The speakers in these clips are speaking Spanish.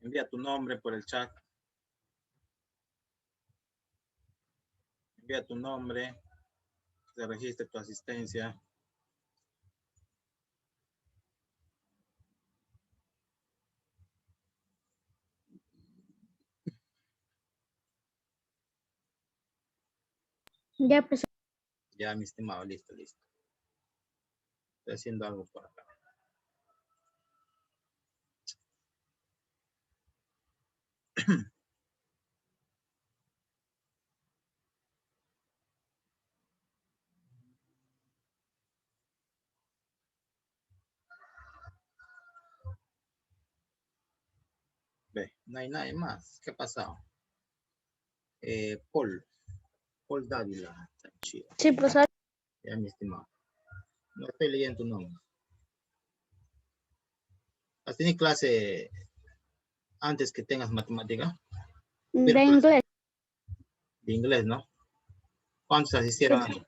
Envía tu nombre por el chat. Envía tu nombre. Se registre tu asistencia. Ya empezó. Ya, mi estimado, listo. Estoy haciendo algo por acá. Ve, no hay nadie más. ¿Qué ha pasado? Paul Dávila. Está chido. Sí, profesor. Ya, mi estimado. No estoy leyendo tu nombre. ¿Has tenido clase antes que tengas matemática? De inglés. De inglés, ¿no? ¿Cuántos asistieron? Sí.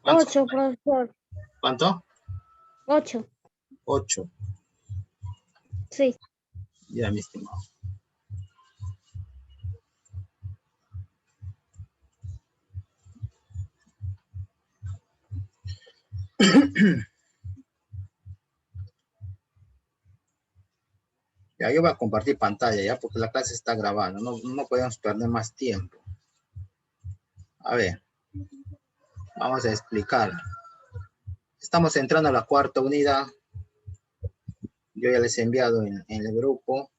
8, profesor. ¿Cuánto? 8. 8. Sí. Ya, mi estimado. Ya, yo voy a compartir pantalla ya porque la clase está grabando. No podemos perder más tiempo. A ver. Vamos a explicar. Estamos entrando a la cuarta unidad. Yo ya les he enviado en el grupo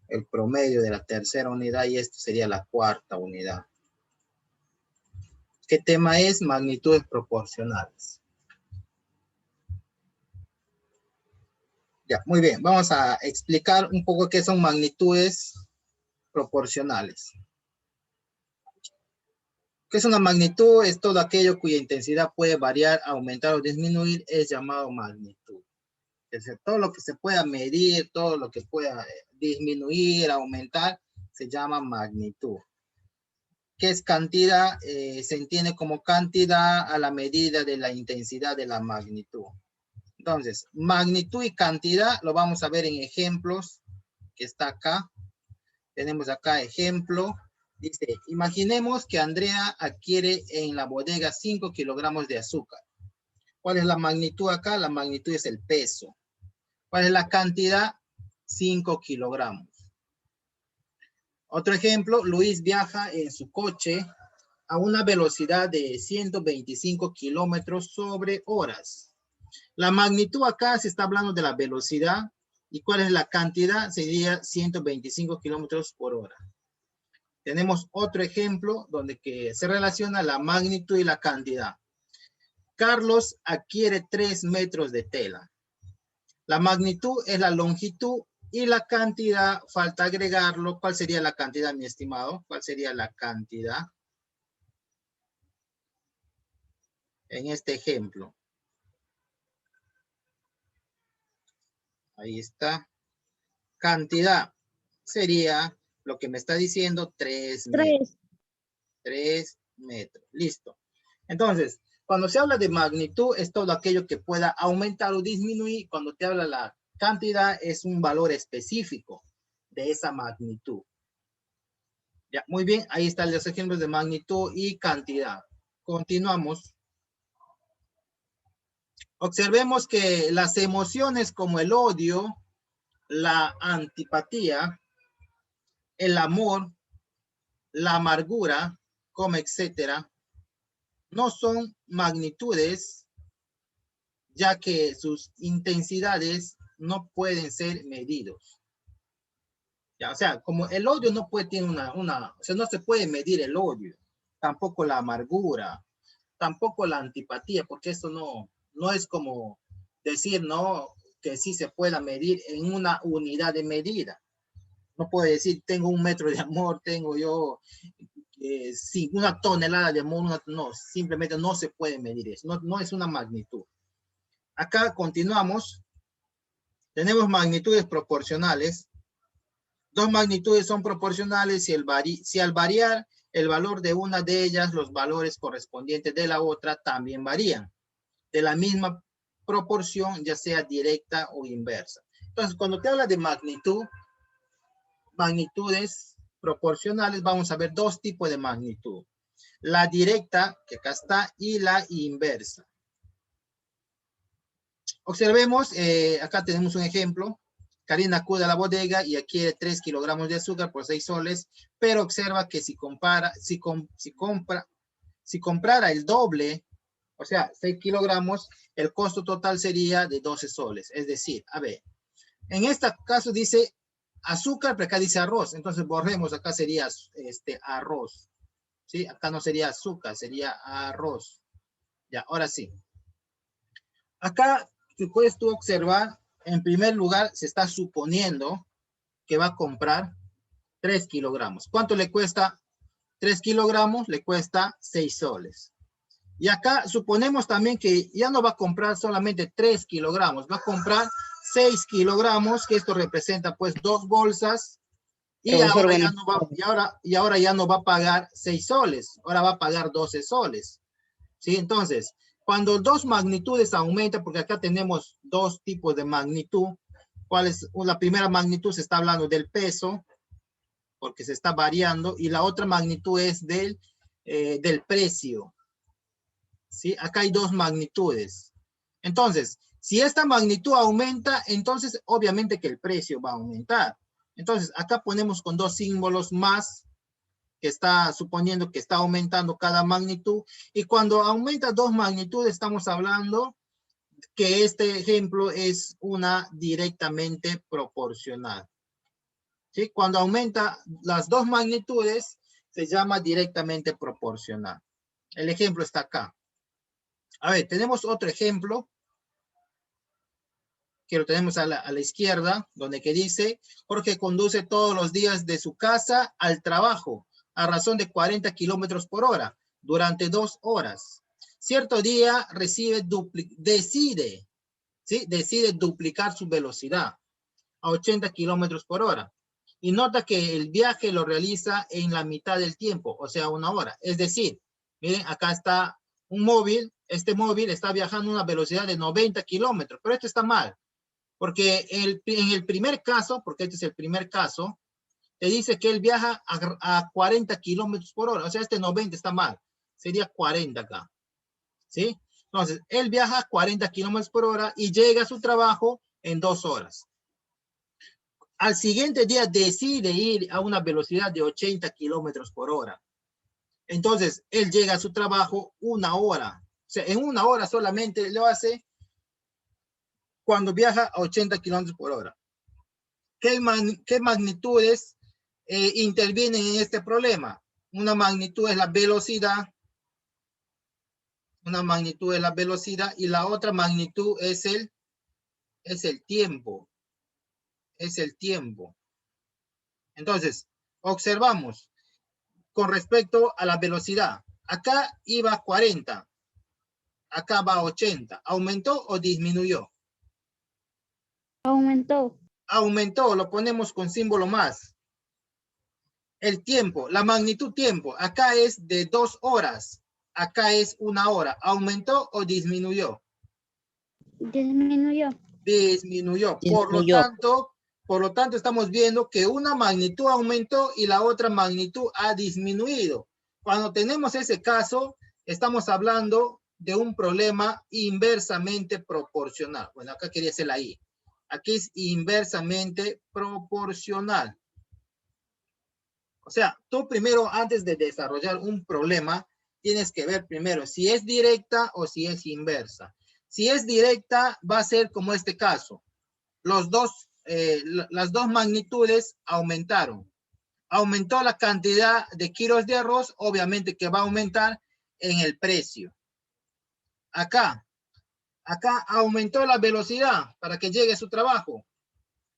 el promedio de la tercera unidad y esto sería la cuarta unidad. ¿Qué tema es? Magnitudes proporcionales. Ya, muy bien. Vamos a explicar un poco qué son magnitudes proporcionales. ¿Qué es una magnitud? Es todo aquello cuya intensidad puede variar, aumentar o disminuir, es llamado magnitud. Es decir, todo lo que se pueda medir, todo lo que pueda disminuir, aumentar, se llama magnitud. ¿Qué es cantidad? Se entiende como cantidad a la medida de la intensidad de la magnitud. Entonces, magnitud y cantidad lo vamos a ver en ejemplos que está acá. Tenemos acá ejemplo. Dice, imaginemos que Andrea adquiere en la bodega 5 kilogramos de azúcar. ¿Cuál es la magnitud acá? La magnitud es el peso. ¿Cuál es la cantidad? 5 kilogramos. Otro ejemplo, Luis viaja en su coche a una velocidad de 125 kilómetros sobre horas. La magnitud acá se está hablando de la velocidad. ¿Y cuál es la cantidad? Sería 125 kilómetros por hora. Tenemos otro ejemplo donde que se relaciona la magnitud y la cantidad. Carlos adquiere 3 metros de tela. La magnitud es la longitud y la cantidad, falta agregarlo. ¿Cuál sería la cantidad, mi estimado? ¿Cuál sería la cantidad? En este ejemplo. Ahí está. Cantidad sería lo que me está diciendo 3 metros. 3 metros. Listo. Entonces, cuando se habla de magnitud, es todo aquello que pueda aumentar o disminuir. Cuando te habla la cantidad, es un valor específico de esa magnitud. Ya, muy bien, ahí están los ejemplos de magnitud y cantidad. Continuamos. Observemos que las emociones como el odio, la antipatía, el amor, la amargura, como etcétera, no son magnitudes, ya que sus intensidades no pueden ser medidos. Ya, o sea, como el odio no puede tener o sea, no se puede medir el odio, tampoco la amargura, tampoco la antipatía, porque eso no es como decir, no, que sí se pueda medir en una unidad de medida. No puedo decir, tengo 1 metro de amor, tengo yo sí, 1 tonelada de amor, no, simplemente no se puede medir eso, no es una magnitud. Acá continuamos. Tenemos magnitudes proporcionales. 2 magnitudes son proporcionales si al variar el valor de una de ellas, los valores correspondientes de la otra también varían. De la misma proporción, ya sea directa o inversa. Entonces, cuando te habla de magnitud, magnitudes proporcionales, vamos a ver dos tipos de magnitud. La directa, que acá está, y la inversa. Observemos, acá tenemos un ejemplo. Karina acude a la bodega y adquiere 3 kilogramos de azúcar por 6 soles, pero observa que si comprara el doble, o sea, 6 kilogramos, el costo total sería de 12 soles. Es decir, a ver, en este caso dice azúcar, pero acá dice arroz. Entonces borremos, acá sería arroz. ¿Sí? Acá no sería azúcar, sería arroz. Ya, ahora sí. Acá, si puedes tú observar, en primer lugar, se está suponiendo que va a comprar 3 kilogramos. ¿Cuánto le cuesta? 3 kilogramos le cuesta 6 soles. Y acá suponemos también que ya no va a comprar solamente 3 kilogramos, va a comprar 6 kilogramos, que esto representa pues 2 bolsas, y ahora ya no va a pagar 6 soles, ahora va a pagar 12 soles. ¿Sí? Entonces, cuando dos magnitudes aumentan, porque acá tenemos dos tipos de magnitud, ¿cuál es? La primera magnitud se está hablando del peso, porque se está variando, y la otra magnitud es del precio. ¿Sí? Acá hay dos magnitudes. Entonces, si esta magnitud aumenta, entonces obviamente que el precio va a aumentar. Entonces, acá ponemos con dos símbolos más, que está suponiendo que está aumentando cada magnitud. Y cuando aumenta dos magnitudes, estamos hablando que este ejemplo es una directamente proporcional. ¿Sí? Cuando aumenta las dos magnitudes, se llama directamente proporcional. El ejemplo está acá. A ver, tenemos otro ejemplo, que lo tenemos a la izquierda, donde que dice, Jorge conduce todos los días de su casa al trabajo, a razón de 40 kilómetros por hora, durante 2 horas. Cierto día decide duplicar su velocidad a 80 kilómetros por hora. Y nota que el viaje lo realiza en la mitad del tiempo, o sea, 1 hora. Es decir, miren, acá está un móvil, este móvil está viajando a una velocidad de 90 kilómetros, pero esto está mal, porque en el primer caso, porque este es el primer caso, te dice que él viaja a 40 kilómetros por hora, o sea, este 90 está mal, sería 40 acá, ¿sí? Entonces, él viaja a 40 kilómetros por hora y llega a su trabajo en 2 horas. Al siguiente día decide ir a una velocidad de 80 kilómetros por hora. Entonces, él llega a su trabajo 1 hora. O sea, en 1 hora solamente lo hace cuando viaja a 80 kilómetros por hora. ¿Qué magnitudes intervienen en este problema? Una magnitud es la velocidad. Una magnitud es la velocidad y la otra magnitud es el tiempo. Es el tiempo. Entonces, observamos con respecto a la velocidad. Acá iba a 40. Acá va a 80. ¿Aumentó o disminuyó? Aumentó. Aumentó, lo ponemos con símbolo más. El tiempo, la magnitud tiempo, acá es de 2 horas. Acá es 1 hora. ¿Aumentó o disminuyó? Disminuyó. Disminuyó. Por lo tanto, estamos viendo que una magnitud aumentó y la otra magnitud ha disminuido. Cuando tenemos ese caso, estamos hablando de un problema inversamente proporcional. Bueno, acá quería hacer la I. Aquí es inversamente proporcional. O sea, tú primero, antes de desarrollar un problema, tienes que ver primero si es directa o si es inversa. Si es directa, va a ser como este caso. Las dos magnitudes aumentaron. Aumentó la cantidad de kilos de arroz, obviamente que va a aumentar en el precio. Acá aumentó la velocidad para que llegue a su trabajo.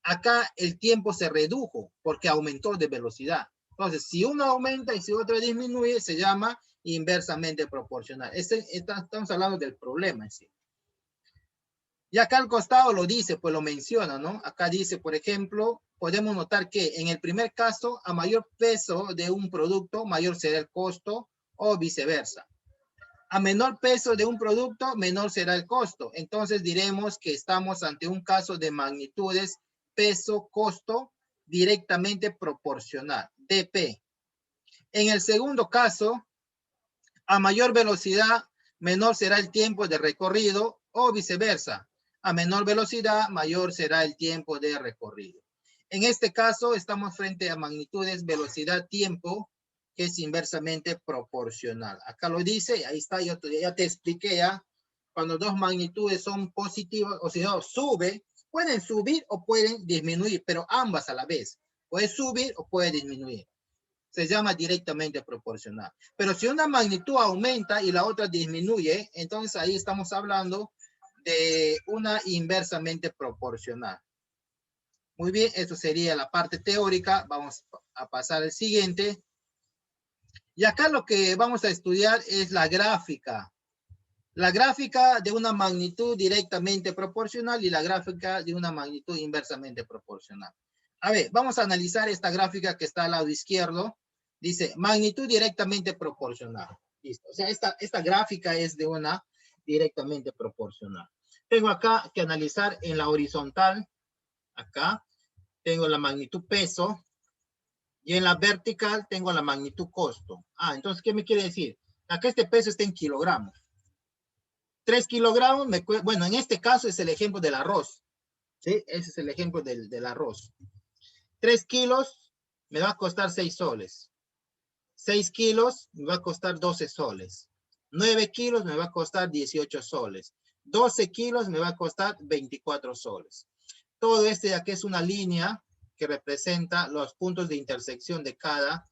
Acá el tiempo se redujo porque aumentó de velocidad. Entonces, si uno aumenta y si otro disminuye, se llama inversamente proporcional. Estamos hablando del problema en sí. Y acá al costado lo dice, pues lo menciona, ¿no? Acá dice, por ejemplo, podemos notar que en el primer caso, a mayor peso de un producto, mayor será el costo o viceversa. A menor peso de un producto, menor será el costo. Entonces diremos que estamos ante un caso de magnitudes peso-costo directamente proporcional, DP. En el segundo caso, a mayor velocidad, menor será el tiempo de recorrido o viceversa. A menor velocidad, mayor será el tiempo de recorrido. En este caso, estamos frente a magnitudes velocidad-tiempo, que es inversamente proporcional. Acá lo dice, ahí está, yo ya te expliqué ya. Cuando dos magnitudes son positivas, o sea, sube, pueden subir o pueden disminuir, pero ambas a la vez. Puede subir o puede disminuir. Se llama directamente proporcional. Pero si una magnitud aumenta y la otra disminuye, entonces ahí estamos hablando de una inversamente proporcional. Muy bien, eso sería la parte teórica. Vamos a pasar al siguiente. Y acá lo que vamos a estudiar es la gráfica. La gráfica de una magnitud directamente proporcional y la gráfica de una magnitud inversamente proporcional. A ver, vamos a analizar esta gráfica que está al lado izquierdo. Dice magnitud directamente proporcional. Listo. O sea, esta gráfica es de una directamente proporcional. Tengo acá que analizar en la horizontal. Acá tengo la magnitud peso. Y en la vertical tengo la magnitud costo. Ah, entonces, ¿qué me quiere decir? Acá este peso está en kilogramos. 3 kilogramos, bueno, en este caso es el ejemplo del arroz. ¿Sí? Ese es el ejemplo del arroz. 3 kilos me va a costar 6 soles. 6 kilos me va a costar 12 soles. 9 kilos me va a costar 18 soles. 12 kilos me va a costar 24 soles. Todo este de aquí es una línea que representa los puntos de intersección de cada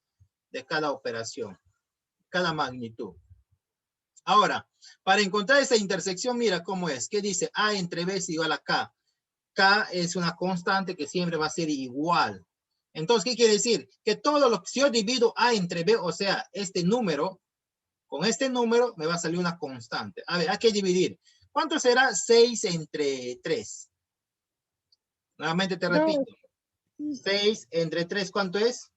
operación, cada magnitud. Ahora, para encontrar esa intersección, mira cómo es. ¿Qué dice? A entre B es igual a K. K es una constante que siempre va a ser igual. Entonces, ¿qué quiere decir? Que todo lo que si yo divido A entre B, o sea, este número, con este número me va a salir una constante. A ver, hay que dividir. ¿Cuánto será 6 entre 3? Nuevamente te repito. 6 entre 3, ¿cuánto es?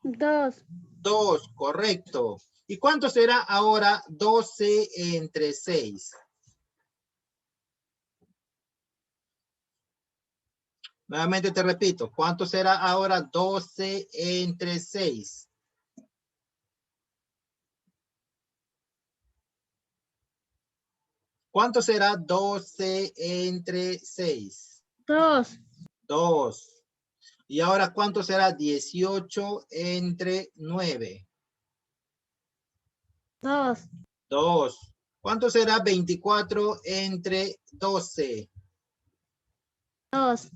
2. 2, correcto. ¿Y cuánto será ahora 12 entre 6? Nuevamente te repito, ¿cuánto será ahora 12 entre 6? ¿Cuánto será 12 entre 6? 2. 2. ¿Y ahora cuánto será 18 entre 9? 2. 2. ¿Cuánto será 24 entre 12? 2.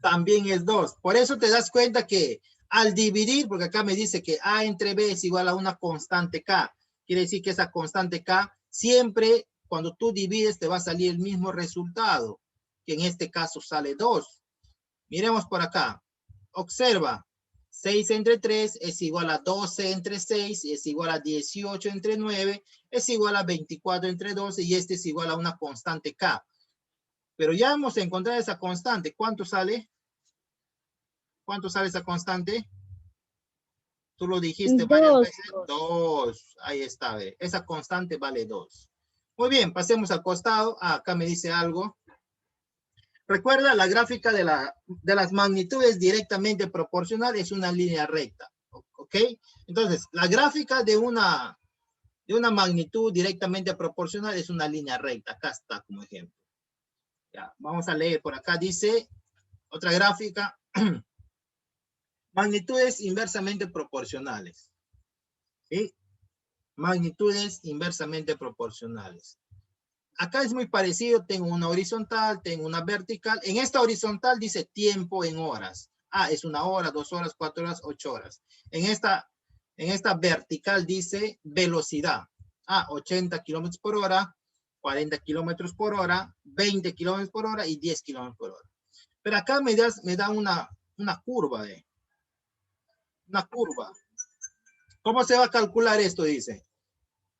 También es 2. Por eso te das cuenta que al dividir, porque acá me dice que A entre B es igual a una constante K. Quiere decir que esa constante K siempre cuando tú divides te va a salir el mismo resultado, que en este caso sale 2. Miremos por acá. Observa. 6 entre 3 es igual a 12 entre 6, es igual a 18 entre 9, es igual a 24 entre 12 y este es igual a una constante K. Pero ya hemos encontrado esa constante. ¿Cuánto sale? ¿Cuánto sale esa constante? Tú lo dijiste varias veces. 2. Ahí está. Ve. Esa constante vale 2. Muy bien, pasemos al costado. Ah, acá me dice algo. Recuerda, la gráfica de las magnitudes directamente proporcional es una línea recta. ¿Ok? Entonces, la gráfica de una magnitud directamente proporcional es una línea recta. Acá está como ejemplo. Ya, vamos a leer por acá. Dice, otra gráfica. Magnitudes inversamente proporcionales. ¿Sí? Magnitudes inversamente proporcionales. Acá es muy parecido, tengo una horizontal, tengo una vertical. En esta horizontal dice tiempo en horas. Ah, es 1 hora, 2 horas, 4 horas, 8 horas. En esta vertical dice velocidad. Ah, 80 kilómetros por hora, 40 kilómetros por hora, 20 kilómetros por hora y 10 kilómetros por hora. Pero acá me da una curva de... Una curva. ¿Cómo se va a calcular esto? Dice.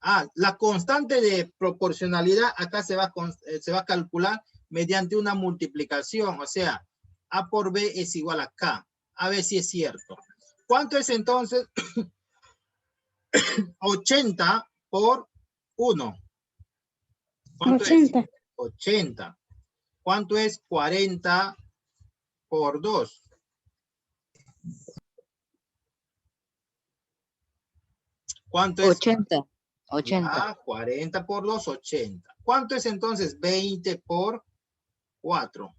Ah, la constante de proporcionalidad acá se va a calcular mediante una multiplicación. O sea, A por B es igual a K. A ver si es cierto. ¿Cuánto es entonces? 80 por 1. ¿Cuánto 80. es? 80. ¿Cuánto es 40 por 2? ¿Cuánto es? 80. 80. Ya, 40 por 2, 80. ¿Cuánto es entonces 20 por 4?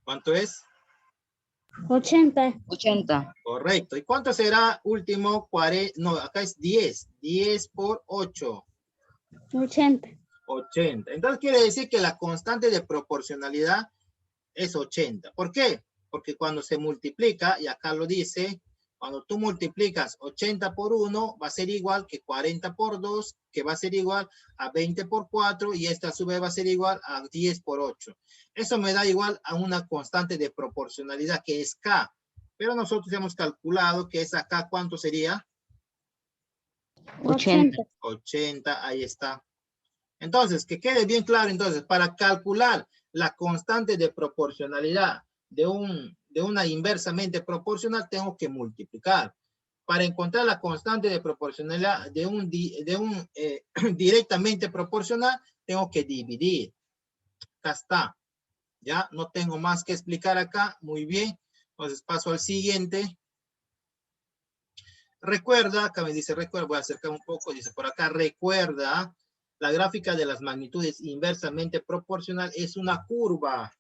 ¿Cuánto es? 80. 80. Correcto. ¿Y cuánto será último? 40, no, acá es 10. 10 por 8. 80. 80. Entonces quiere decir que la constante de proporcionalidad es 80. ¿Por qué? Porque cuando se multiplica, y acá lo dice, cuando tú multiplicas 80 por 1, va a ser igual que 40 por 2, que va a ser igual a 20 por 4, y esta a su vez va a ser igual a 10 por 8. Eso me da igual a una constante de proporcionalidad que es K. Pero nosotros hemos calculado que es acá, ¿cuánto sería? 80. 80, ahí está. Entonces, que quede bien claro, entonces, para calcular la constante de proporcionalidad de una inversamente proporcional, tengo que multiplicar. Para encontrar la constante de proporcionalidad de un directamente proporcional, tengo que dividir. Acá está. Ya, no tengo más que explicar acá. Muy bien. Entonces, paso al siguiente. Recuerda, acá me dice, recuerda, voy a acercar un poco, dice por acá, recuerda, la gráfica de las magnitudes inversamente proporcional es una curva.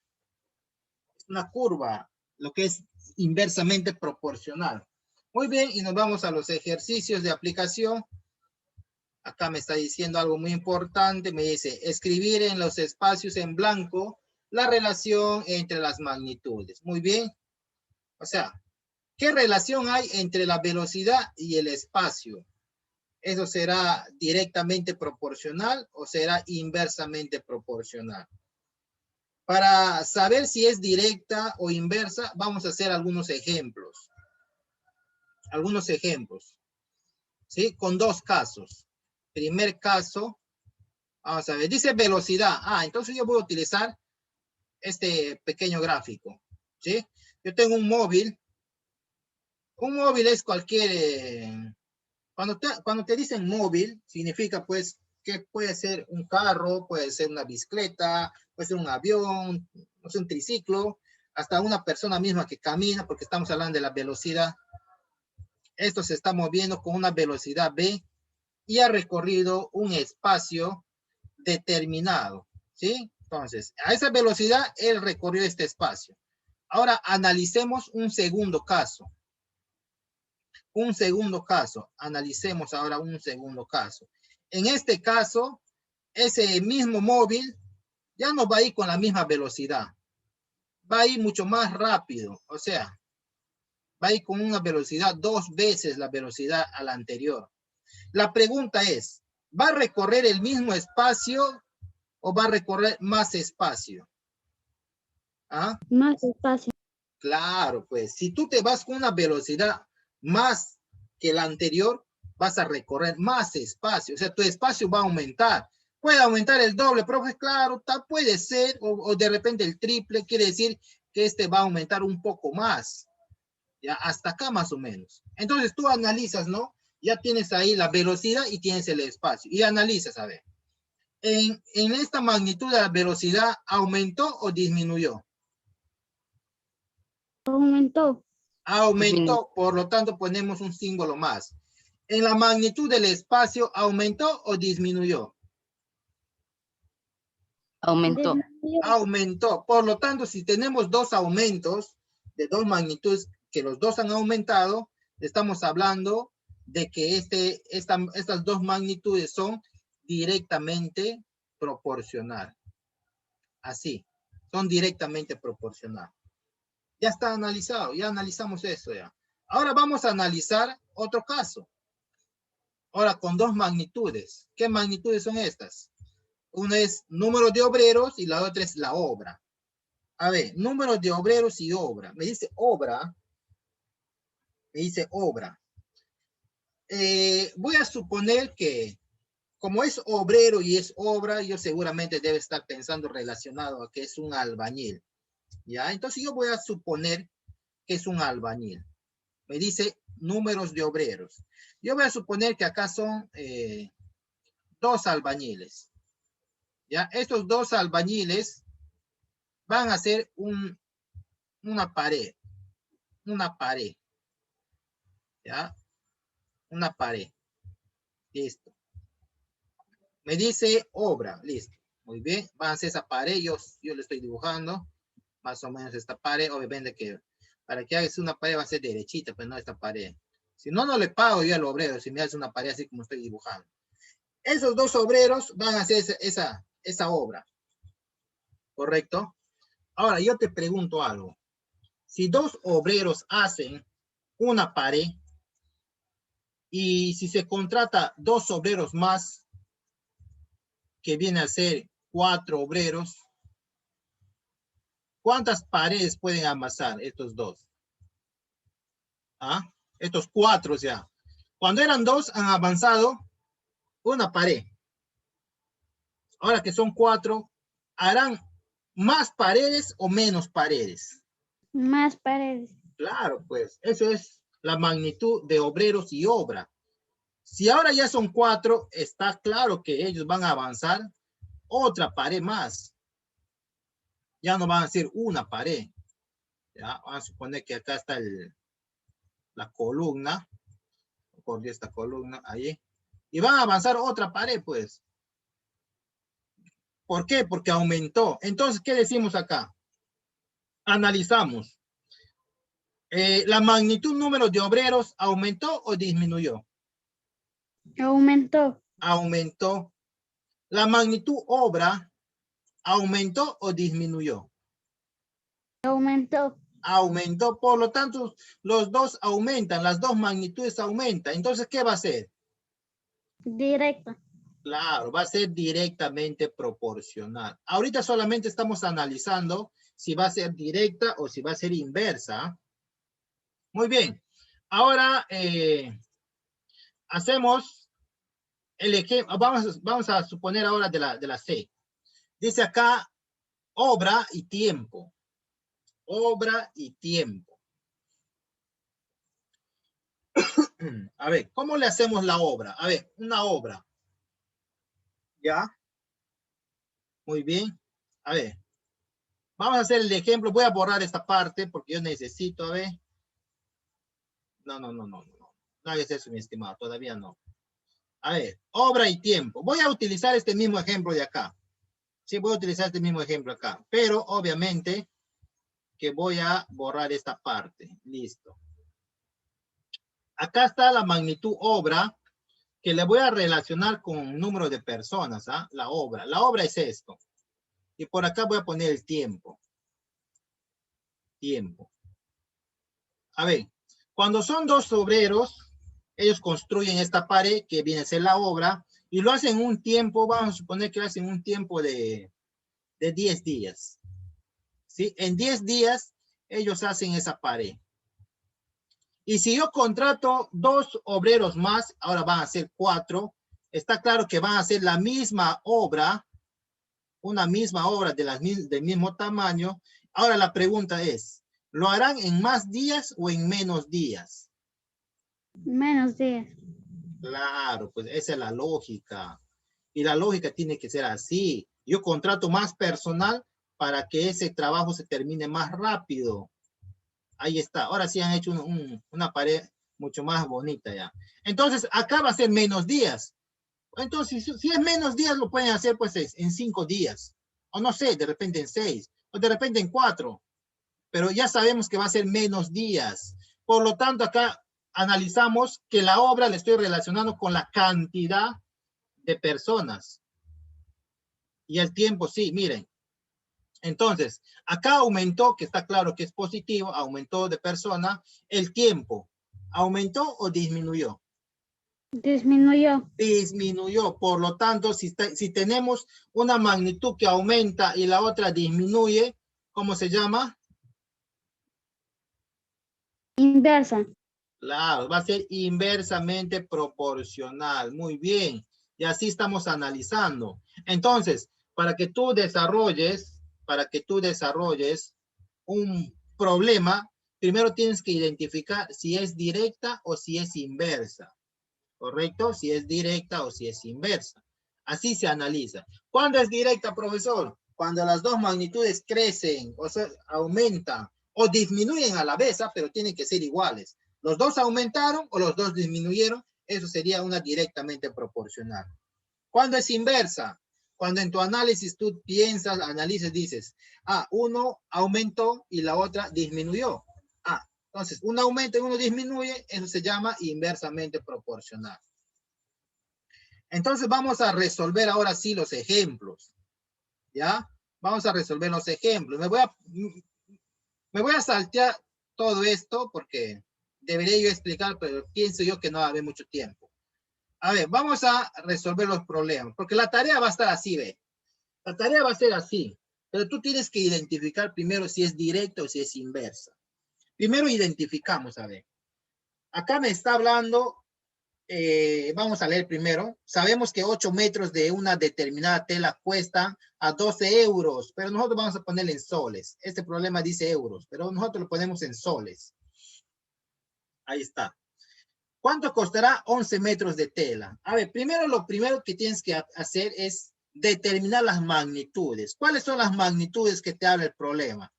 Es una curva, lo que es inversamente proporcional. Muy bien, y nos vamos a los ejercicios de aplicación. Acá me está diciendo algo muy importante, me dice, escribir en los espacios en blanco la relación entre las magnitudes. Muy bien, o sea, ¿qué relación hay entre la velocidad y el espacio? ¿Eso será directamente proporcional o será inversamente proporcional? Para saber si es directa o inversa, vamos a hacer algunos ejemplos. Algunos ejemplos, ¿sí? Con dos casos. Primer caso, vamos a ver, dice velocidad. Entonces yo voy a utilizar este pequeño gráfico, ¿sí? Yo tengo un móvil. Un móvil es cualquier... Cuando te dicen móvil, significa pues que puede ser un carro, puede ser una bicicleta, puede ser un avión, no sé, un triciclo, hasta una persona misma que camina, porque estamos hablando de la velocidad. Esto se está moviendo con una velocidad v y ha recorrido un espacio determinado, ¿sí? Entonces, a esa velocidad él recorrió este espacio. Ahora analicemos un segundo caso. Un segundo caso. Analicemos ahora un segundo caso. En este caso, ese mismo móvil ya no va a ir con la misma velocidad. Va a ir mucho más rápido. O sea, va a ir con una velocidad 2 veces la velocidad a la anterior. La pregunta es, ¿va a recorrer el mismo espacio o va a recorrer más espacio? ¿Ah? Más espacio. Claro, pues si tú te vas con una velocidad más que la anterior, vas a recorrer más espacio. O sea, tu espacio va a aumentar. Puede aumentar el doble, profe, claro, puede ser, o de repente el triple, quiere decir que este va a aumentar un poco más. Ya, hasta acá más o menos. Entonces tú analizas, ¿no? Ya tienes ahí la velocidad y tienes el espacio. Y analizas, a ver. En esta magnitud de la velocidad, ¿aumentó o disminuyó? Aumentó. Aumentó, por lo tanto ponemos un símbolo más. En la magnitud del espacio, ¿aumentó o disminuyó? Aumentó. Aumentó. Por lo tanto, si tenemos dos aumentos de dos magnitudes que los dos han aumentado, estamos hablando de que estas dos magnitudes son directamente proporcional. Así, son directamente proporcional. Ya está analizado, ya analizamos eso ya. Ahora vamos a analizar otro caso. Ahora con dos magnitudes. ¿Qué magnitudes son estas? Una es número de obreros y la otra es la obra. A ver, número de obreros y obra. Me dice obra. Me dice obra. Voy a suponer que como es obrero y es obra, yo seguramente debe estar pensando relacionado a que es un albañil. ¿Ya? Entonces yo voy a suponer que es un albañil. Me dice números de obreros. Yo voy a suponer que acá son dos albañiles. ¿Ya? Estos dos albañiles van a hacer una pared. Una pared. ¿ya? Una pared. Listo. Me dice obra, listo. Muy bien, van a hacer esa pared, yo le estoy dibujando, más o menos esta pared, obviamente que para que hagas una pared va a ser derechita, pero no esta pared. Si no, no le pago yo al obrero, si me hace una pared así como estoy dibujando. Esos dos obreros van a hacer esa obra, ¿correcto? Ahora, yo te pregunto algo. Si dos obreros hacen una pared, y si se contrata dos obreros más, que viene a ser 4 obreros, ¿cuántas paredes pueden amasar estos dos? ¿Ah? Estos 4 ya. Cuando eran 2 han avanzado una pared. Ahora que son 4, ¿harán más paredes o menos paredes? Más paredes. Claro, pues eso es la magnitud de obreros y obra. Si ahora ya son 4, está claro que ellos van a avanzar otra pared más. Ya no van a ser una pared. ¿Ya? Vamos a suponer que acá está la columna. Por esta columna ahí. Y van a avanzar otra pared, pues. ¿Por qué? Porque aumentó. Entonces, ¿qué decimos acá? Analizamos. ¿La magnitud número de obreros aumentó o disminuyó? Aumentó. Aumentó. ¿La magnitud obra aumentó o disminuyó? Aumentó. Aumentó. Por lo tanto, los dos aumentan, las dos magnitudes aumentan. Entonces, ¿qué va a ser? Directa. Claro, va a ser directamente proporcional. Ahorita solamente estamos analizando si va a ser directa o si va a ser inversa. Muy bien. Ahora hacemos el ejemplo. Vamos a suponer ahora de la C. Dice acá obra y tiempo. Obra y tiempo. A ver, ¿cómo le hacemos la obra? A ver, una obra. ¿Ya? Muy bien. A ver. Vamos a hacer el ejemplo. Voy a borrar esta parte porque yo necesito, a ver. No. No hagas eso, mi estimado. Todavía no. A ver, obra y tiempo. Voy a utilizar este mismo ejemplo de acá. Sí, voy a utilizar este mismo ejemplo acá. Pero, obviamente, que voy a borrar esta parte. Listo. Acá está la magnitud obra que le voy a relacionar con número de personas. ¿Ah? La obra. La obra es esto. Y por acá voy a poner el tiempo. Tiempo. A ver, cuando son dos obreros, ellos construyen esta pared que viene a ser la obra y lo hacen un tiempo, vamos a suponer que lo hacen un tiempo de 10 días. ¿Sí? En 10 días ellos hacen esa pared. Y si yo contrato dos obreros más, ahora van a ser 4, está claro que van a hacer la misma obra, una misma obra del mismo tamaño. Ahora la pregunta es, ¿lo harán en más días o en menos días? Menos días. Claro, pues esa es la lógica. Y la lógica tiene que ser así. Yo contrato más personal para que ese trabajo se termine más rápido. Ahí está. Ahora sí han hecho una pared mucho más bonita ya. Entonces, acá va a ser menos días. Entonces, si es menos días, lo pueden hacer pues en 5 días. O no sé, de repente en 6. O de repente en 4. Pero ya sabemos que va a ser menos días. Por lo tanto, acá analizamos que la obra le estoy relacionando con la cantidad de personas. Y el tiempo, sí, miren. Entonces, acá aumentó, que está claro que es positivo, aumentó de persona. El tiempo, ¿aumentó o disminuyó? Disminuyó. Disminuyó. Por lo tanto, si tenemos una magnitud que aumenta y la otra disminuye, ¿cómo se llama? Inversa. Claro, va a ser inversamente proporcional. Muy bien. Y así estamos analizando. Entonces, para que tú desarrolles un problema, primero tienes que identificar si es directa o si es inversa. ¿Correcto? Si es directa o si es inversa. Así se analiza. ¿Cuándo es directa, profesor? Cuando las dos magnitudes crecen, o sea, aumentan o disminuyen a la vez, pero tienen que ser iguales. Los dos aumentaron o los dos disminuyeron, eso sería una directamente proporcional. ¿Cuándo es inversa? Cuando en tu análisis tú piensas, analices, dices, uno aumentó y la otra disminuyó. Entonces, uno aumenta y uno disminuye, eso se llama inversamente proporcional. Entonces, vamos a resolver ahora sí los ejemplos. ¿Ya? Vamos a resolver los ejemplos. Me voy a saltear todo esto porque debería yo explicar, pero pienso yo que no va a haber mucho tiempo. A ver, vamos a resolver los problemas, porque la tarea va a estar así, ¿ve? La tarea va a ser así, pero tú tienes que identificar primero si es directa o si es inversa. Primero identificamos, a ver. Acá me está hablando, vamos a leer primero. Sabemos que 8 metros de una determinada tela cuestan a 12 euros, pero nosotros vamos a ponerle en soles. Este problema dice euros, pero nosotros lo ponemos en soles. Ahí está. ¿Cuánto costará 11 metros de tela? A ver, primero lo primero que tienes que hacer es determinar las magnitudes. ¿Cuáles son las magnitudes que te habla el problema?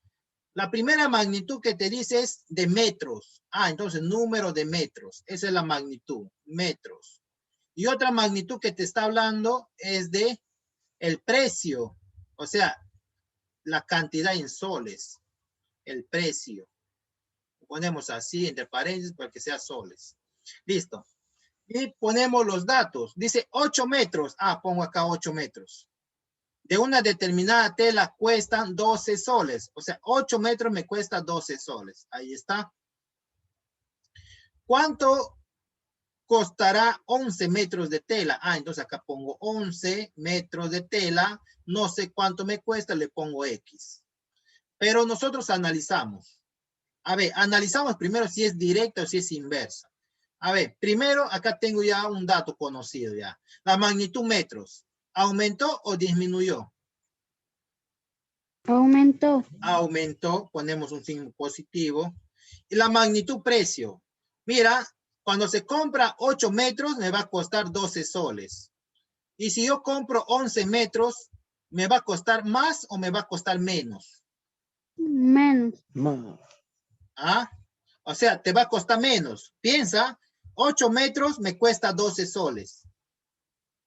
La primera magnitud que te dice es de metros. Entonces número de metros. Esa es la magnitud, metros. Y otra magnitud que te está hablando es de el precio. O sea, la cantidad en soles. El precio. Lo ponemos así entre paréntesis para que sea soles. Listo. Y ponemos los datos. Dice 8 metros. Pongo acá 8 metros. De una determinada tela cuestan 12 soles. O sea, 8 metros me cuesta 12 soles. Ahí está. ¿Cuánto costará 11 metros de tela? Entonces acá pongo 11 metros de tela. No sé cuánto me cuesta, le pongo X. Pero nosotros analizamos. A ver, analizamos primero si es directa o si es inversa. A ver, primero acá tengo ya un dato conocido ya. La magnitud metros. ¿Aumentó o disminuyó? Aumentó. Aumentó, ponemos un signo positivo. Y la magnitud precio. Mira, cuando se compra 8 metros me va a costar 12 soles. Y si yo compro 11 metros, ¿me va a costar más o me va a costar menos? Menos. O sea, te va a costar menos. Piensa, 8 metros me cuesta 12 soles.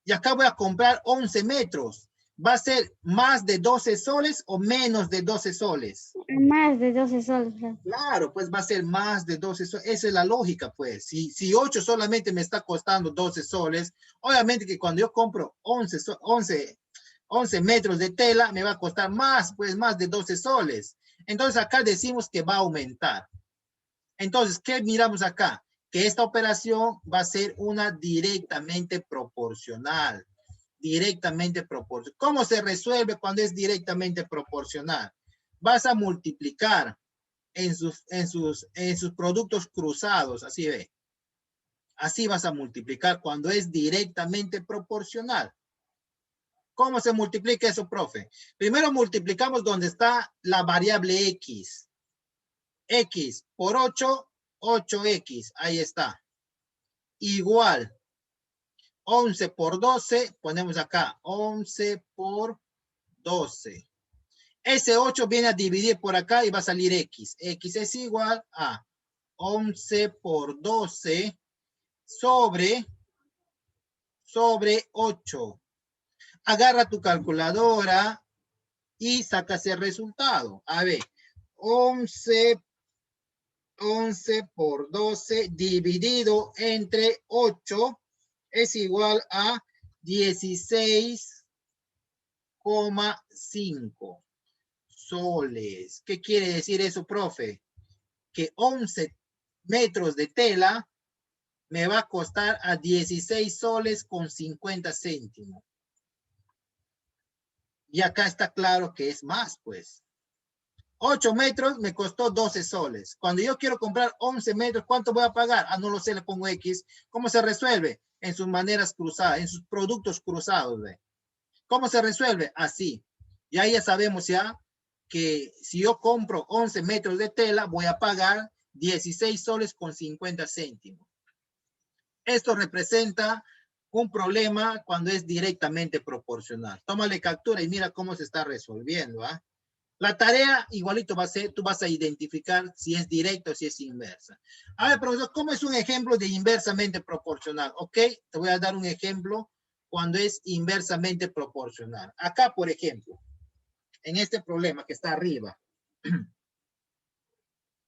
Y acá voy a comprar 11 metros. ¿Va a ser más de 12 soles o menos de 12 soles? Más de 12 soles. Claro, pues va a ser más de 12 soles. Esa es la lógica, pues. Si 8 solamente me está costando 12 soles, obviamente que cuando yo compro 11 metros de tela, me va a costar más, pues más de 12 soles. Entonces acá decimos que va a aumentar. Entonces, ¿qué miramos acá? Que esta operación va a ser una directamente proporcional. Directamente proporcional. ¿Cómo se resuelve cuando es directamente proporcional? Vas a multiplicar en sus productos cruzados, así ve. Así vas a multiplicar cuando es directamente proporcional. ¿Cómo se multiplica eso, profe? Primero multiplicamos donde está la variable X. X por 8, 8X, ahí está. Igual, 11 por 12, ponemos acá, 11 por 12. Ese 8 viene a dividir por acá y va a salir X. X es igual a 11 por 12 sobre 8. Agarra tu calculadora y sacas el resultado. A ver, 11 por 12 dividido entre 8 es igual a 16,5 soles. ¿Qué quiere decir eso, profe? Que 11 metros de tela me va a costar a 16 soles con 50 céntimos. Y acá está claro que es más, pues. 8 metros me costó 12 soles. Cuando yo quiero comprar 11 metros, ¿cuánto voy a pagar? No lo sé, le pongo X. ¿Cómo se resuelve? En sus maneras cruzadas, en sus productos cruzados. ¿Ve? ¿Cómo se resuelve? Así. Y ahí ya sabemos ya que si yo compro 11 metros de tela, voy a pagar 16 soles con 50 céntimos. Esto representa un problema cuando es directamente proporcional. Tómale captura y mira cómo se está resolviendo. La tarea igualito va a ser, tú vas a identificar si es directa o si es inversa. A ver, profesor, ¿cómo es un ejemplo de inversamente proporcional? Ok, te voy a dar un ejemplo cuando es inversamente proporcional. Acá, por ejemplo, en este problema que está arriba.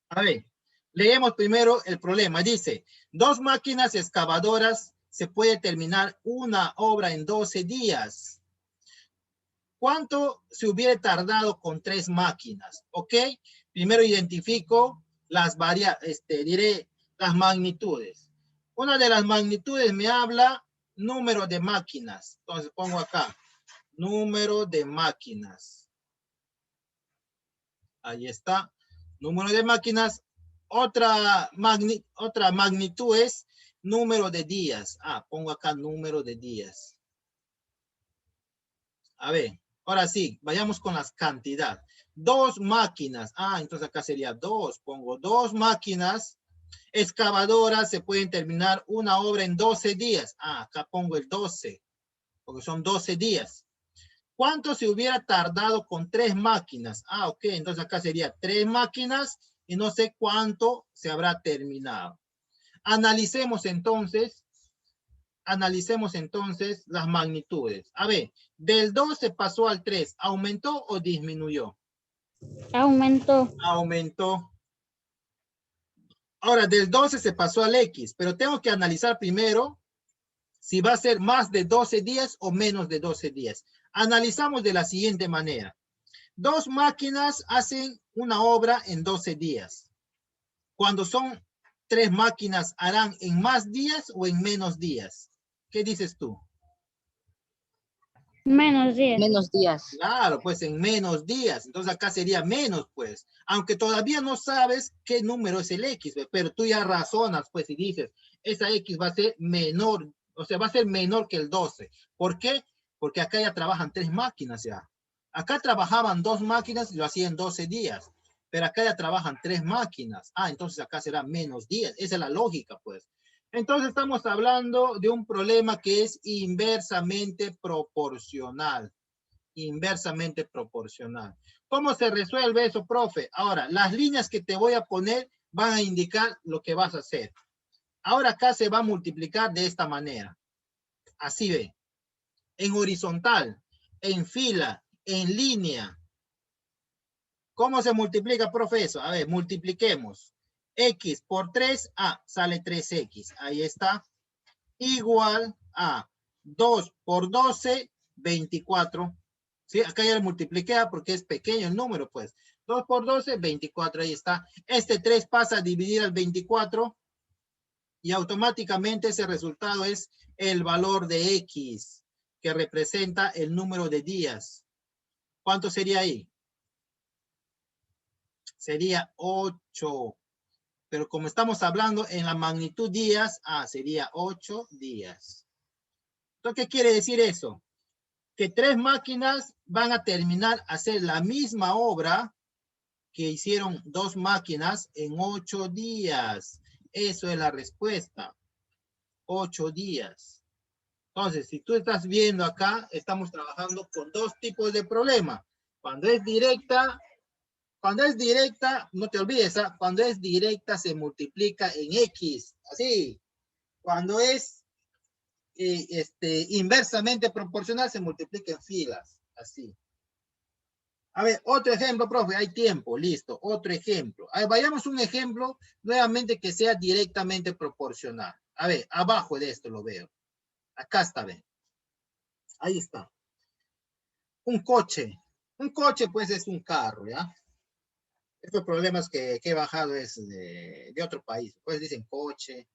A ver, leemos primero el problema. Dice, 2 máquinas excavadoras se puede terminar una obra en 12 días. ¿Cuánto se hubiera tardado con 3 máquinas? ¿Ok? Primero identifico las diré las magnitudes. Una de las magnitudes me habla número de máquinas. Entonces pongo acá, número de máquinas. Ahí está, número de máquinas. Otra magnitud es número de días. Pongo acá número de días. A ver, ahora sí, vayamos con las cantidades. 2 máquinas. Entonces acá sería 2. Pongo 2 máquinas excavadoras se pueden terminar una obra en 12 días. Acá pongo el 12, porque son 12 días. ¿Cuánto se hubiera tardado con 3 máquinas? Ok, entonces acá sería 3 máquinas y no sé cuánto se habrá terminado. Analicemos entonces las magnitudes. A ver, del 2 se pasó al 3, ¿aumentó o disminuyó? Aumentó. Aumentó. Ahora, del 12 se pasó al X, pero tengo que analizar primero si va a ser más de 12 días o menos de 12 días. Analizamos de la siguiente manera. 2 máquinas hacen una obra en 12 días. Cuando son 3 máquinas, ¿harán en más días o en menos días? ¿Qué dices tú? Menos 10. Menos días. Claro, pues en menos días. Entonces acá sería menos, pues. Aunque todavía no sabes qué número es el X, pero tú ya razonas, pues, y dices, esa X va a ser menor, o sea, va a ser menor que el 12. ¿Por qué? Porque acá ya trabajan 3 máquinas ya. Acá trabajaban 2 máquinas y lo hacían 12 días. Pero acá ya trabajan 3 máquinas. Entonces acá será menos días. Esa es la lógica, pues. Entonces estamos hablando de un problema que es inversamente proporcional. Inversamente proporcional. ¿Cómo se resuelve eso, profe? Ahora, las líneas que te voy a poner van a indicar lo que vas a hacer. Ahora acá se va a multiplicar de esta manera. Así ve. En horizontal, en fila, en línea. ¿Cómo se multiplica, profe, eso? A ver, multipliquemos. X por 3, sale 3X. Ahí está. Igual a 2 por 12, 24. ¿Sí? Acá ya lo multipliqué porque es pequeño el número, pues. 2 por 12, 24, ahí está. Este 3 pasa a dividir al 24 y automáticamente ese resultado es el valor de X, que representa el número de días. ¿Cuánto sería ahí? Sería 8. Pero como estamos hablando en la magnitud días, sería 8 días. Entonces, ¿qué quiere decir eso? Que 3 máquinas van a terminar a hacer la misma obra que hicieron 2 máquinas en 8 días. Eso es la respuesta. 8 días. Entonces, si tú estás viendo acá, estamos trabajando con 2 tipos de problema. Cuando es directa, no te olvides, cuando es directa se multiplica en X. Así. Cuando es inversamente proporcional se multiplica en filas. Así. A ver, otro ejemplo, profe, hay tiempo, listo, otro ejemplo. A ver, vayamos a un ejemplo nuevamente que sea directamente proporcional. A ver, abajo de esto lo veo. Acá está, ven. Ahí está. Un coche. Un coche, pues, es un carro, ¿ya? Estos problemas que he bajado es de otro país. Pues dicen coche,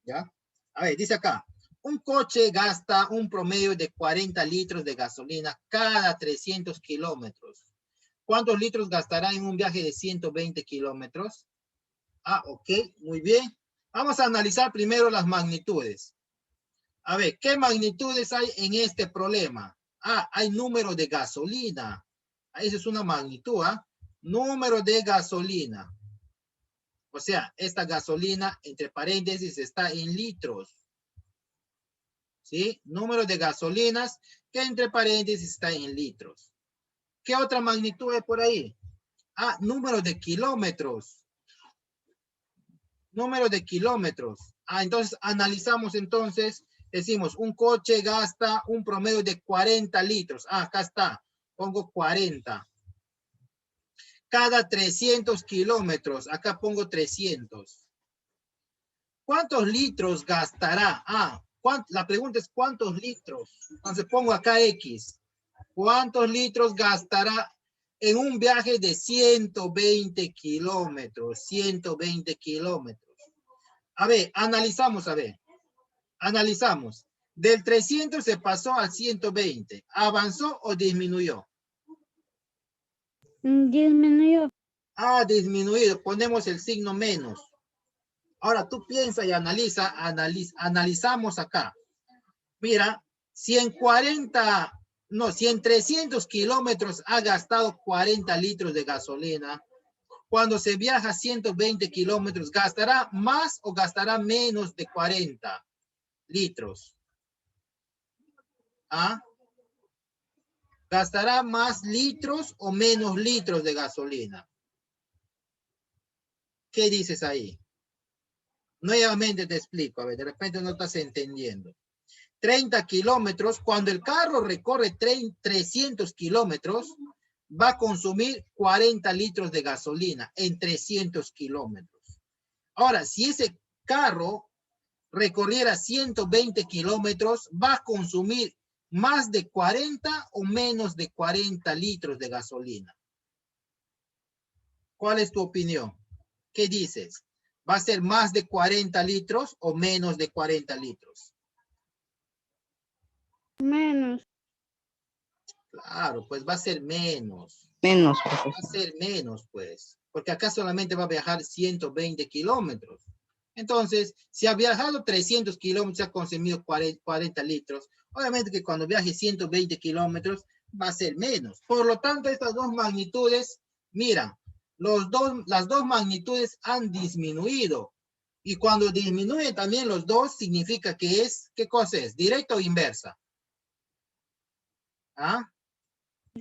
¿ya? A ver, dice acá. Un coche gasta un promedio de 40 litros de gasolina cada 300 kilómetros. ¿Cuántos litros gastará en un viaje de 120 kilómetros? Ok, muy bien. Vamos a analizar primero las magnitudes. A ver, ¿qué magnitudes hay en este problema? Hay número de gasolina. Esa es una magnitud, Número de gasolina. O sea, esta gasolina, entre paréntesis, está en litros. ¿Sí? Número de gasolinas que entre paréntesis está en litros. ¿Qué otra magnitud hay por ahí? Ah, número de kilómetros. Número de kilómetros. Ah, entonces analizamos entonces, decimos, un coche gasta un promedio de 40 litros. Ah, acá está, pongo 40. Cada 300 kilómetros, acá pongo 300. ¿Cuántos litros gastará? Ah, la pregunta es ¿cuántos litros? Entonces pongo acá X. ¿Cuántos litros gastará en un viaje de 120 kilómetros? 120 kilómetros. A ver, analizamos, a ver. Analizamos. Del 300 se pasó al 120. ¿Avanzó o disminuyó? Disminuyó. Ah, disminuido. Ponemos el signo menos. Ahora tú piensa y analiza, analizamos acá. Mira, si en 300 kilómetros ha gastado 40 litros de gasolina, cuando se viaja 120 kilómetros, ¿gastará más o gastará menos de 40 litros? ¿Ah? ¿Gastará más litros o menos litros de gasolina? ¿Qué dices ahí? Nuevamente te explico, a ver, de repente no estás entendiendo. 30 kilómetros, cuando el carro recorre 300 kilómetros, va a consumir 40 litros de gasolina en 300 kilómetros. Ahora, si ese carro recorriera 120 kilómetros, va a consumir más de 40 o menos de 40 litros de gasolina. ¿Cuál es tu opinión? ¿Qué dices? ¿Va a ser más de 40 litros o menos de 40 litros? Menos. Claro, pues va a ser menos. Menos, Va a profesor. ser menos, pues. Porque acá solamente va a viajar 120 kilómetros. Entonces, si ha viajado 300 kilómetros, ha consumido 40 litros. Obviamente que cuando viaje 120 kilómetros, va a ser menos. Por lo tanto, estas dos magnitudes, mira, las dos magnitudes han disminuido. Y cuando disminuyen también los dos, significa que es, ¿qué cosa es? ¿Directa o inversa? ¿Ah?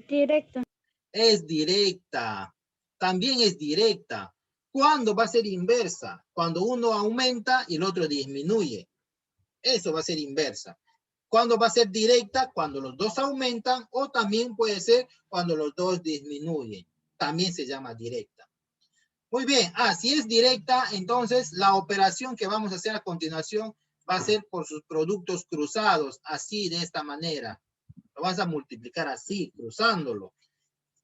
Directo. Es directa. También es directa. ¿Cuándo va a ser inversa? Cuando uno aumenta y el otro disminuye. Eso va a ser inversa. ¿Cuándo va a ser directa? Cuando los dos aumentan, o también puede ser cuando los dos disminuyen. También se llama directa. Muy bien. Ah, si es directa, entonces la operación que vamos a hacer a continuación va a ser por sus productos cruzados, así, de esta manera. Lo vas a multiplicar así, cruzándolo.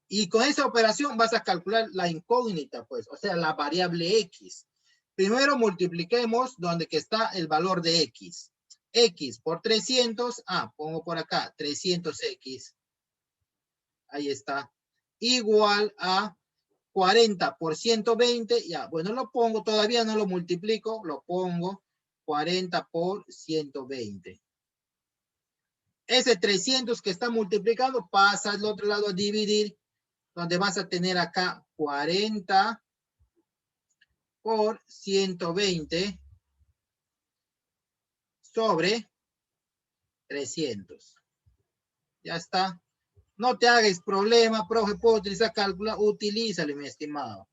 Y con esa operación vas a calcular la incógnita, pues, o sea, la variable X. Primero multipliquemos donde que está el valor de X. X por 300, pongo por acá, 300X. Ahí está. Igual a 40 por 120, ya, bueno, lo pongo, todavía no lo multiplico, lo pongo 40 por 120. Ese 300 que está multiplicando pasa al otro lado a dividir, donde vas a tener acá 40 por 120 sobre 300. Ya está. No te hagas problema, profe, puedo utilizar cálculo, utilízalo, mi estimado.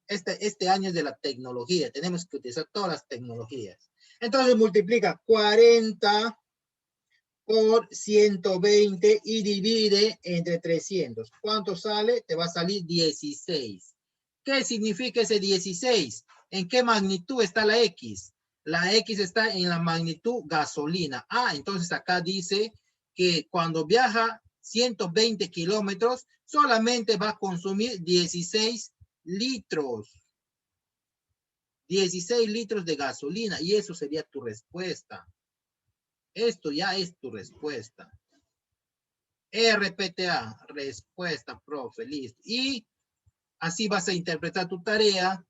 Este año es de la tecnología, tenemos que utilizar todas las tecnologías. Entonces multiplica 40 por 120 y divide entre 300. ¿Cuánto sale? Te va a salir 16. ¿Qué significa ese 16? ¿En qué magnitud está la X? La X está en la magnitud gasolina. Entonces acá dice que cuando viaja 120 kilómetros, solamente va a consumir 16 litros. 16 litros de gasolina. Y eso sería tu respuesta. Esto ya es tu respuesta. RPTA, respuesta, profe, listo. Y así vas a interpretar tu tarea.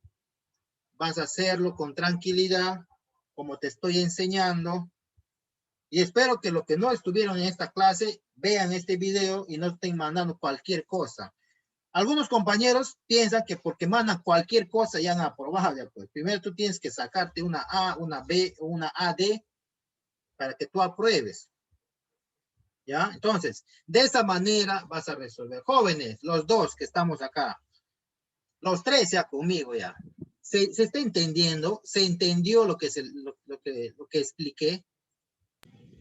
Vas a hacerlo con tranquilidad, como te estoy enseñando. Y espero que los que no estuvieron en esta clase vean este video y no estén mandando cualquier cosa. Algunos compañeros piensan que porque mandan cualquier cosa ya han aprobado. Ya pues. Primero tú tienes que sacarte una A, una B o una AD para que tú apruebes. ¿Ya? Entonces, de esa manera vas a resolver. Jóvenes, los dos que estamos acá, los tres ya conmigo ya. ¿Se está entendiendo? ¿Se entendió lo que, lo que expliqué?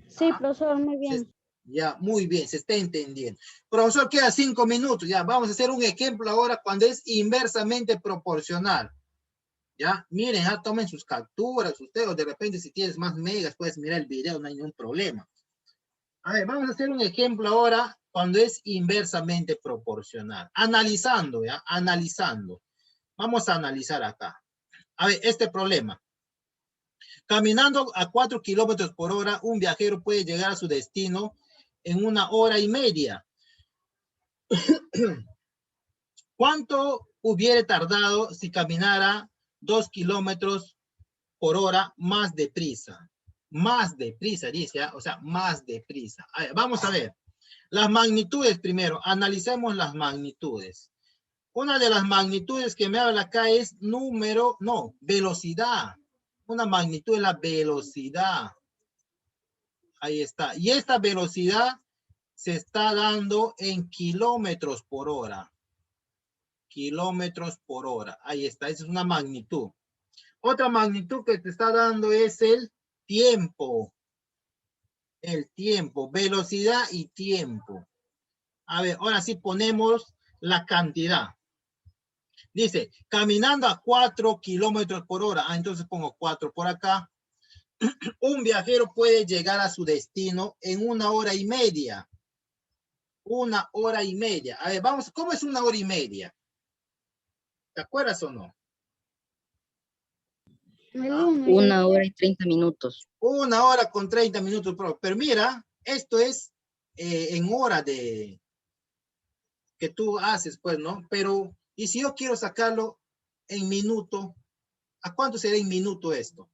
Sí, ¿Ah? profesor, muy bien. Ya, muy bien, se está entendiendo. Profesor, queda 5 minutos. Ya, vamos a hacer un ejemplo ahora cuando es inversamente proporcional. Ya, miren, ya tomen sus capturas, ustedes, o de repente si tienes más megas, puedes mirar el video, no hay ningún problema. A ver, vamos a hacer un ejemplo ahora cuando es inversamente proporcional. Analizando, ¿ya? Analizando. Vamos a analizar acá. A ver, este problema. Caminando a 4 kilómetros por hora, un viajero puede llegar a su destino en 1 hora y media. ¿Cuánto hubiera tardado si caminara 2 kilómetros por hora más deprisa? Más deprisa, dice, ¿eh? O sea, más deprisa. A ver, vamos a ver. Las magnitudes primero. Analicemos las magnitudes. Una de las magnitudes que me habla acá es velocidad. Una magnitud es la velocidad. Ahí está. Y esta velocidad se está dando en kilómetros por hora. Kilómetros por hora. Ahí está. Esa es una magnitud. Otra magnitud que te está dando es el tiempo. El tiempo. Velocidad y tiempo. A ver, ahora sí ponemos la cantidad. Dice, caminando a 4 kilómetros por hora. Ah, entonces pongo 4 por acá. Un viajero puede llegar a su destino en 1 hora y media. 1 hora y media. A ver, vamos, ¿cómo es 1 hora y media? ¿Te acuerdas o no? El ¿Ah? 1 y el 1 hora y 30 minutos. 1 hora con 30 minutos. Pero mira, esto es en hora de que tú haces, pues, ¿no? Pero, ¿y si yo quiero sacarlo en minuto? ¿A cuánto será en minuto esto?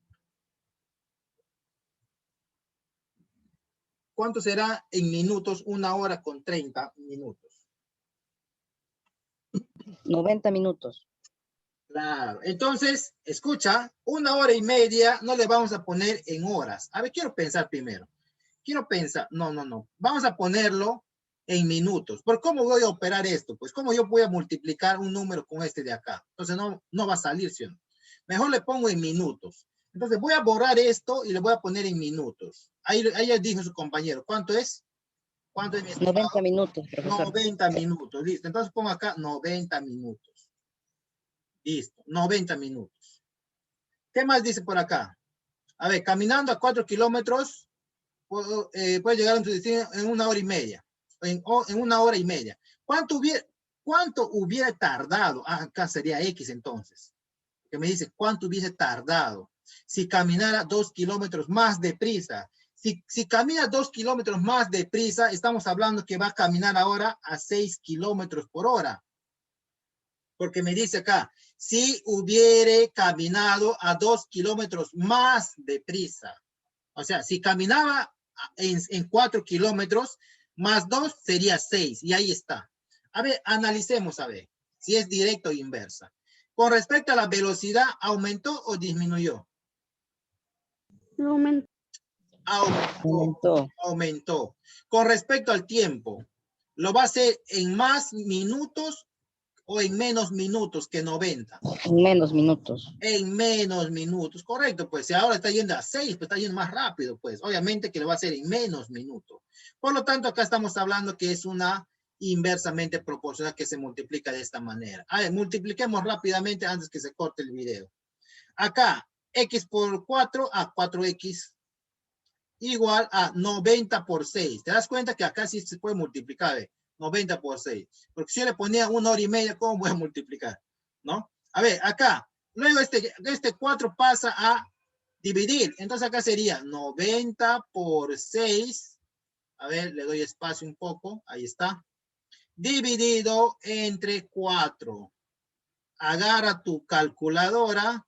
¿Cuánto será en minutos 1 hora con 30 minutos? 90 minutos. Claro. Entonces, escucha, 1 hora y media no le vamos a poner en horas. A ver, quiero pensar primero. Quiero pensar, no. Vamos a ponerlo en minutos. ¿Por cómo voy a operar esto? Pues, ¿cómo yo voy a multiplicar un número con este de acá? Entonces, no va a salir, ¿sí o no? Mejor le pongo en minutos. Entonces, voy a borrar esto y le voy a poner en minutos. Ahí ya dijo su compañero. ¿Cuánto es? ¿Cuánto es mi estimado? 90 minutos, profesor. 90 minutos. Listo. Entonces, pongo acá 90 minutos. Listo. 90 minutos. ¿Qué más dice por acá? A ver, caminando a 4 kilómetros, puede llegar a tu destino en 1 hora y media. En 1 hora y media. ¿Cuánto hubiera tardado? Ah, acá sería X entonces. Que me dice, ¿cuánto hubiese tardado si caminara 2 kilómetros más deprisa? Si camina 2 kilómetros más deprisa, estamos hablando que va a caminar ahora a 6 kilómetros por hora. Porque me dice acá, si hubiere caminado a 2 kilómetros más deprisa. O sea, si caminaba en 4 kilómetros, más 2 sería 6. Y ahí está. A ver, analicemos a ver si es directa o inversa. Con respecto a la velocidad, ¿aumentó o disminuyó? aumentó. Aumentó. Con respecto al tiempo, ¿lo va a hacer en más minutos o en menos minutos que 90? En menos minutos. En menos minutos, correcto, pues si ahora está yendo a 6, pues está yendo más rápido, pues obviamente que lo va a hacer en menos minutos. Por lo tanto, acá estamos hablando que es una inversamente proporcional que se multiplica de esta manera. A ver, multipliquemos rápidamente antes que se corte el video. Acá, x por 4 a 4x igual a 90 por 6. ¿Te das cuenta que acá sí se puede multiplicar? 90 por 6. Porque si yo le ponía 1 hora y media, ¿cómo voy a multiplicar? ¿No? A ver, acá. Luego este 4 pasa a dividir. Entonces acá sería 90 por 6. A ver, le doy espacio un poco. Ahí está. Dividido entre 4. Agarra tu calculadora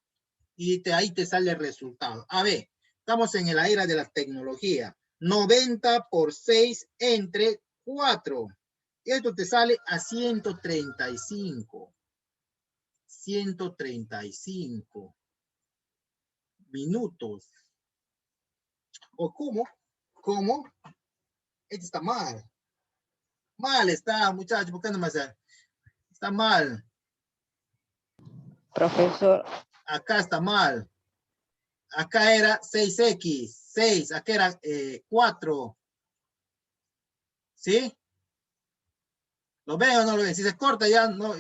y ahí te sale el resultado. A ver, estamos en la era de la tecnología. 90 por 6 entre 4. Esto te sale a 135. 135 minutos. ¿O cómo? ¿Cómo? Este está mal. Mal está, muchachos. ¿Por qué no me hace? Está mal. Profesor, Acá está mal. Acá era 6x. 6. Acá era 4. ¿Sí? ¿Lo ven o no lo ven? Si se corta ya no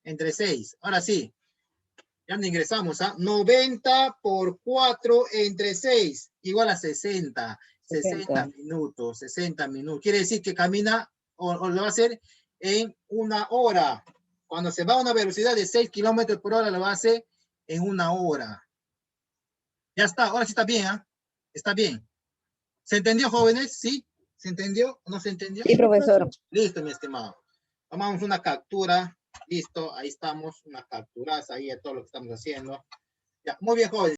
entre 6. Ahora sí. Ya no ingresamos a 90 por 4 entre 6. Igual a 60. 60 minutos. 60 minutos. Quiere decir que camina o lo va a hacer en una hora. Cuando se va a una velocidad de 6 kilómetros por hora, lo va a hacer en una hora. Ya está. Ahora sí está bien. ¿Eh? Está bien. ¿Se entendió, jóvenes? ¿Sí? ¿Se entendió o no se entendió? sí, profesor. Listo, mi estimado. Tomamos una captura. Listo, ahí estamos. Una captura ahí de todo lo que estamos haciendo. Ya, muy bien, jóvenes.